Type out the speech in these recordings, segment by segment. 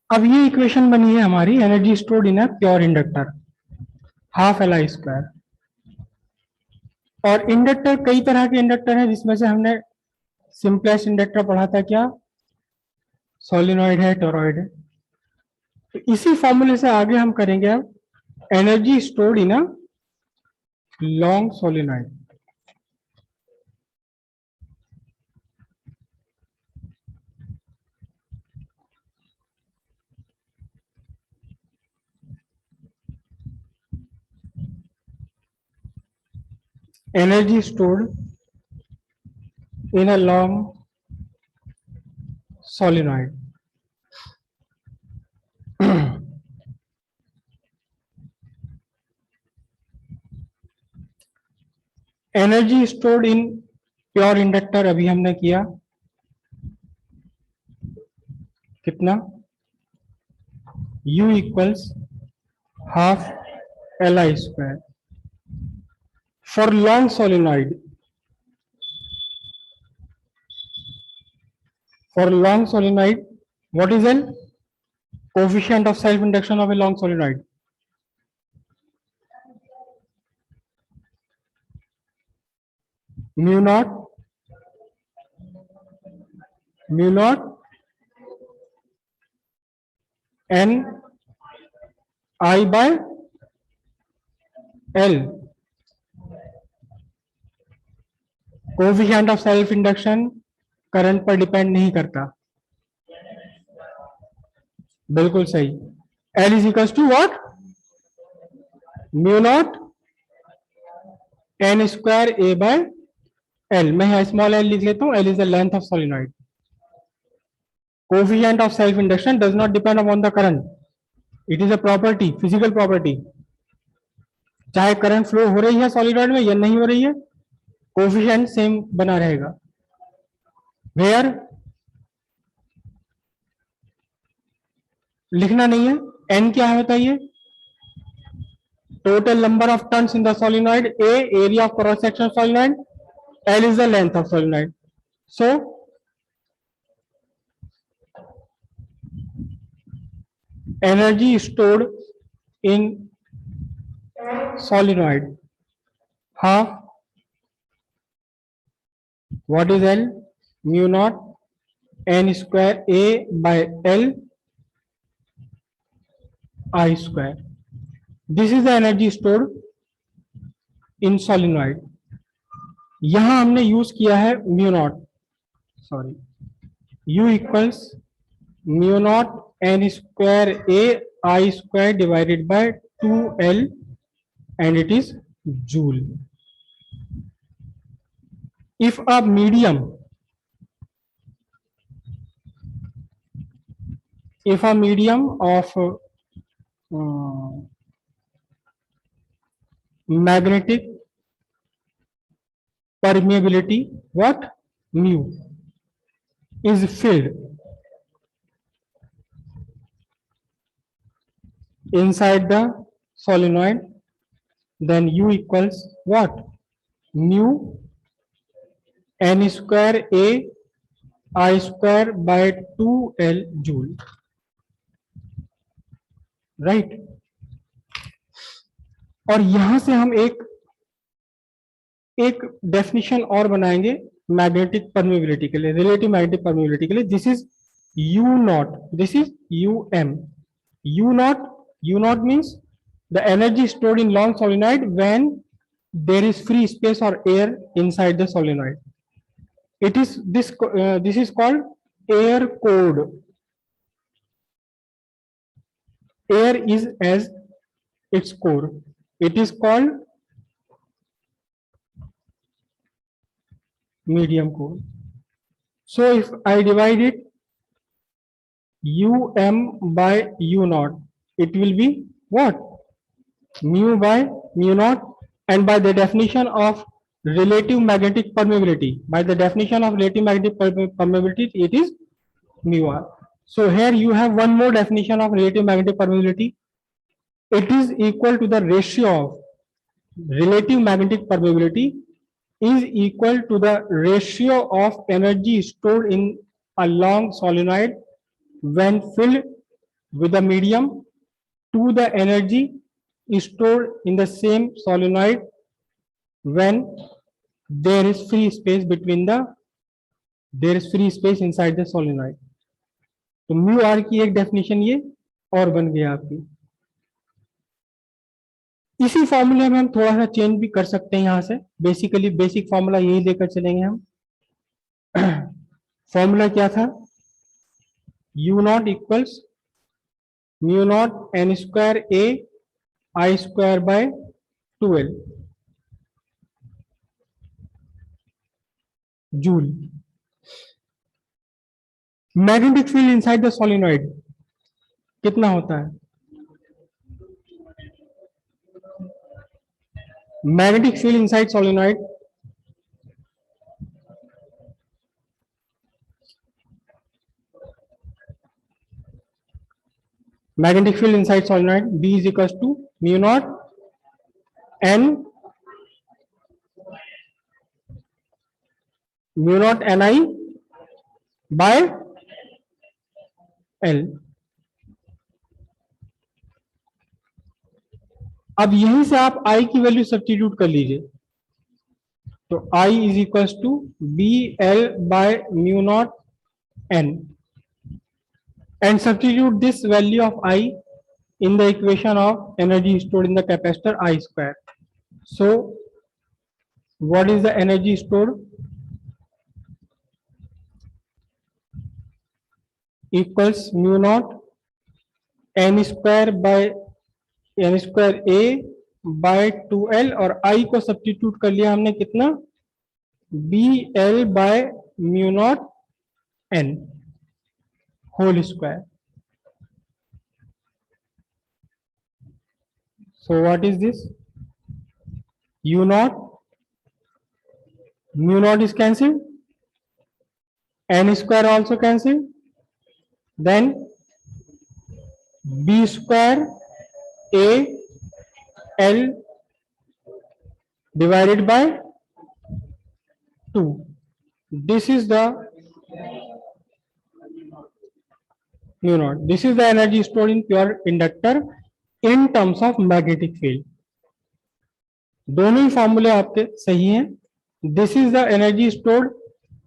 अब ये इक्वेशन बनी है हमारी energy stored in a pure inductor half L I square. और इंडक्टर कई तरह के इंडक्टर हैं, जिसमें से हमने सिंपलेस्ट इंडक्टर पढ़ा था, क्या सोलिनॉइड है, टोरॉइड है। तो इसी फॉर्मूले से आगे हम करेंगे अब energy stored in a long solenoid. Energy stored in a long solenoid. Energy stored in pure inductor अभी हमने किया, कितना, U equals half L I square. For long solenoid, for long solenoid, what is L? Coefficient of self induction of a long solenoid. Mu naught n I by L. Coefficient of self induction current पर depend नहीं करता, बिल्कुल सही। L is equal to what, mu naught N square A by L. मैं यहाँ small L लिख लेता हूँ, L is the length of solenoid. Coefficient of self induction does not depend upon the current, it is a property, physical property. चाहे current flow हो रही है solenoid में या नहीं हो रही है, कोफिशिएंट सेम बना रहेगा। वेयर लिखना नहीं है, एन क्या है बताइए, total number of turns in the solenoid, A area of cross section solenoid, L is the length of solenoid. So energy stored in solenoid half, what is L, mu naught n square a by L I square. This is the energy stored in solenoid. यहां हमने use किया है mu naught, sorry, U equals mu naught n square a I square divided by 2L and it is joule. If a medium of magnetic permeability, what, mu, is filled inside the solenoid, then U equals what, mu n square a I square by 2L joule, right. और यहां से हम एक definition और बनाएंगे magnetic permeability के लिए, relative magnetic permeability के लिए। This is u naught, this is u m. U naught means the energy stored in long solenoid when there is free space और air inside the solenoid. It is this is called air core. Air is as its core. It is called medium core. So if I divide it um by u naught, it will be what, mu by mu naught, and by the definition of relative magnetic permeability, it is mu r. So here you have one more definition of relative magnetic permeability. It is equal to the ratio of relative magnetic permeability is equal to the ratio of energy stored in a long solenoid when filled with the medium to the energy stored in the same solenoid when there is free space inside the solenoid. तो mu R की एक definition ये और बन गया आपकी. इसी फॉर्मूले में हम थोड़ा सा चेंज भी कर सकते हैं यहां से. बेसिकली बेसिक फॉर्मूला यही लेकर चलेंगे हम. फॉर्मूला क्या था? You not equals mu naught N square A I square by 2l joule. Magnetic field inside the solenoid कितना होता है? Magnetic field inside solenoid B is equals to mu naught n ni by l. अब यहीं से आप I की value substitute कर लीजिए. तो I is equals to BL by mu naught n and substitute this value of I in the equation of energy stored in the capacitor I square. So what is the energy stored? Equals mu naught n square by n square a by 2l और I को substitute कर लिया हमने कितना? BL by mu naught n whole square. So what is this? U naught, mu naught is cancelled, n square also cancelled, then b square a l divided by 2. This is the mu naught. This is the energy stored in pure inductor in terms of magnetic field. दोनों ही फॉर्मूले आपके सही हैं. This is the energy stored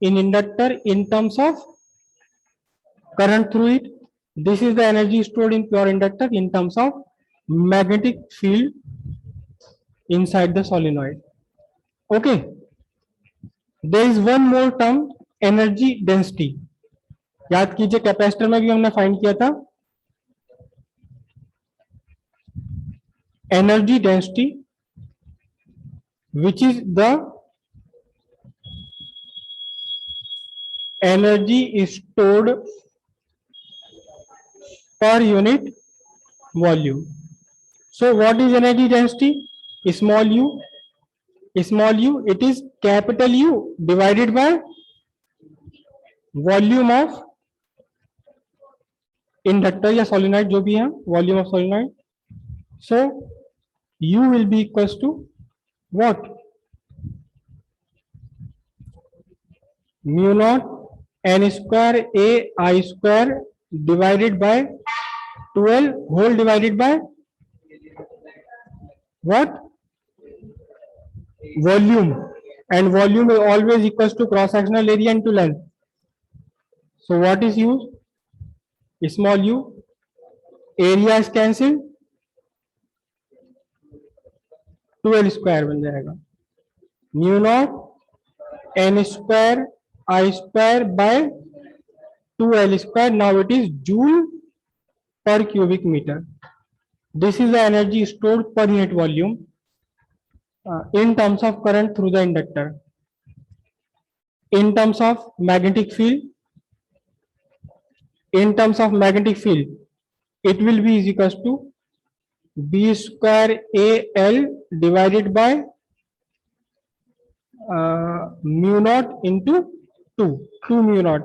in inductor in terms of current through it. This is the energy stored in pure inductor in terms of magnetic field inside the solenoid. Okay. There is one more term, energy density. याद कीजिए capacitor में भी हमने find किया था energy density which is the energy stored per unit volume. So what is energy density? Small u. Small u, it is capital U divided by volume of inductor या solenoid जो भी है, volume of solenoid. So u will be equals to what? Mu naught n square a I square divided by 12 whole divided by what? Volume, and volume is always equals to cross sectional area into length. So what is u? Small u. Area is cancelled, 12 square बन जाएगा. Mu naught N square I square by 2l square. Now it is joule per cubic metre. This is the energy stored per unit volume in terms of current through the inductor. In terms of magnetic field, it will be is equals to b square al divided by mu naught into 2 mu naught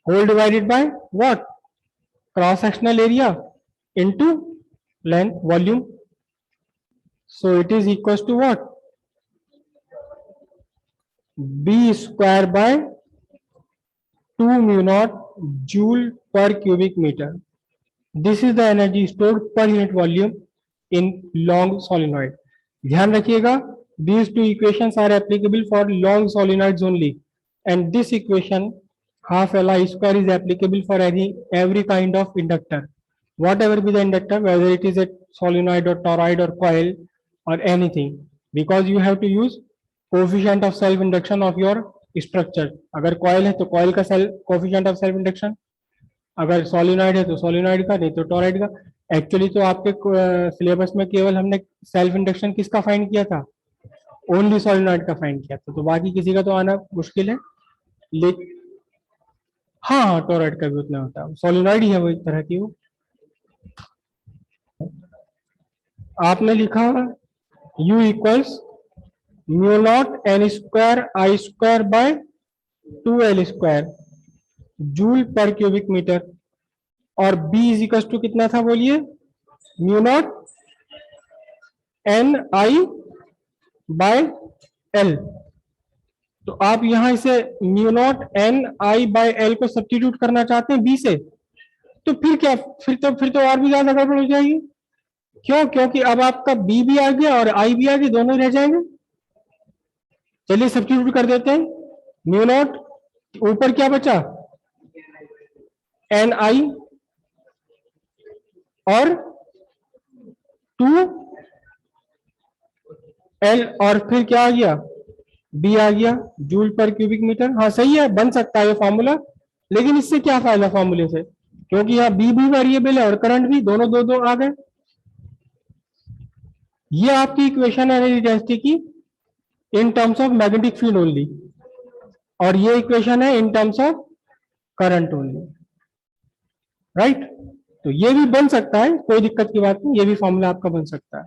whole divided by what? Cross sectional area into length volume. So it is equals to what? B square by 2 mu naught joule per cubic meter. This is the energy stored per unit volume in long solenoid. ध्यान रखिएगा, these two equations are applicable for long solenoids only, and this equation half Li square is applicable for every kind of inductor, whatever be the inductor, whether it is a solenoid or toroid or coil or anything, because you have to use coefficient of self induction of your structure. अगर coil है तो coil का coefficient of self induction, अगर solenoid है तो solenoid का, नहीं तो टोरॉइड का। एक्चुअली तो आपके सिलेबस में केवल हमने सेल्फ इंडक्शन किसका फाइंड किया था, ओनली सोलिनॉइड का फाइंड किया था, तो बाकी किसी का तो आना मुश्किल है। लेकिन हाँ हाँ, टोरॉइड का भी उतना होता है, सोलिनॉइड ही है वो एक तरह की। वो आपने लिखा U equals mu naught N square I square by 2L square joule per cubic metre, और B इज इक्वल टू कितना था बोलिए, mu naught N I by L. तो आप यहां इसे mu naught N I by L को substitute करना चाहते हैं B से, तो फिर क्या, फिर तो और भी ज्यादा गड़बड़ हो जाएगी। क्यों? क्योंकि अब आपका B भी आ गया और I भी आ गया, दोनों रह जाएंगे। चलिए सब्स्टिट्यूट कर देते हैं, म्यू नॉट ऊपर क्या बचा, एन आई और 2L, और फिर क्या आ गया, B आ गया, जूल पर क्यूबिक मीटर। हाँ सही है, बन सकता है ये फॉर्मूला, लेकिन इससे क्या फायदा फॉर्मूले से, क्योंकि यहाँ B भी वेरिएबल है और करंट भी, दोनों दो दो आ गए। ये आपकी इक्वेशन है एनर्जी डेंसिटी की in terms of magnetic field only, और ये इक्वेशन है in terms of current only, right. तो ये भी बन सकता है, कोई दिक्कत की बात नहीं, ये भी फॉर्मूला आपका बन सकता है।